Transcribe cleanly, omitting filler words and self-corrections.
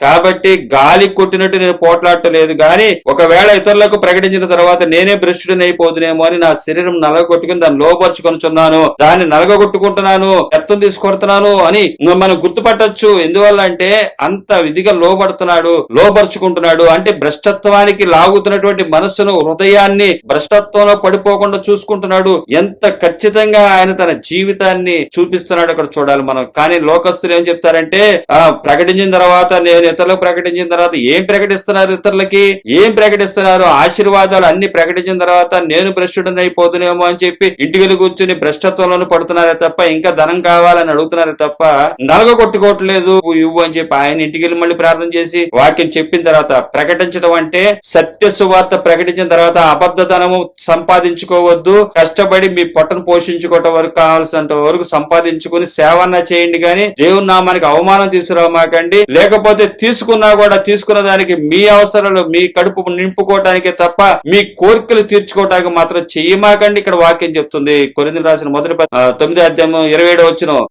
కాబట్టి గాలి కొట్టినట్టు నేను పోట్లాడలేదు గాని ఒకవేళ ఇతరులకు ప్రకటించిన తర్వాత నేనే భ్రష్టుడిని అయిపోదునేమో అని నా శరీరం నలగొట్టుకుని దాన్ని లోపరుచుకొనుచున్నాను, దాన్ని నలగొట్టుకుంటున్నాను, రక్తం తీసుకొడుతున్నాను అని మనం గుర్తుపట్టొచ్చు. ఎందువల్ల అంటే అంత విధిగా లోపరుచుకుంటున్నాడు అంటే భ్రష్టత్వానికి లాగుతున్నటువంటి మనస్సును, హృదయాన్ని భ్రష్టత్వంలో పడిపోకుండా చూసుకుంటున్నాడు. ఎంత ఖచ్చితంగా ఆయన తన జీవితాన్ని చూపిస్తున్నాడు అక్కడ చూడాలి మనం. కానీ లోకస్తులు ఏం చెప్తారంటే ప్రకటించిన తర్వాత, నేను ఇతరులకు ప్రకటించిన తర్వాత ఏం ప్రకటిస్తున్నారు, ఇతరులకి ఏం ప్రకటిస్తున్నారు, ఆశీర్వాదాలు అన్ని ప్రకటించిన తర్వాత నేను భ్రష్టుడిని అయిపోతున్నామో అని చెప్పి ఇంటికి కూర్చుని భ్రష్టత్వంలోనే పడుతున్నారే తప్ప ఇంకా ధనం కావాలని అడుగుతున్నారే తప్ప నలగ కొట్టుకోవట్లేదు ఇవ్వు అని చెప్పి ఆయన ఇంటికి వెళ్ళి మళ్ళీ ప్రార్థన చేసి వాక్యం చెప్పిన తర్వాత ప్రకటించడం అంటే సత్య సువార్త ప్రకటించిన తర్వాత అబద్ధ ధనము సంపాదించుకోవద్దు, కష్టపడి మీ పొట్టను పోషించుకోవటం వరకు కావాల్సినంత వరకు సంపాదించుకుని సేవన్న చేయండి గాని దేవుని నామానికి అవమానం తీసుకురామాకండి. లేకపోతే తీసుకున్నా కూడా తీసుకున్న దానికి మీ అవసరాలు మీ కడుపు నింపుకోవటానికే తప్ప మీ కోరికలు తీర్చుకోవటానికి మాత్రం చెయ్యమాకండి ఇక్కడ వాక్యం చెప్తుంది. కొరింథీయులకు రాసిన మొదటి 9వ అధ్యాయం 27వ వచనం.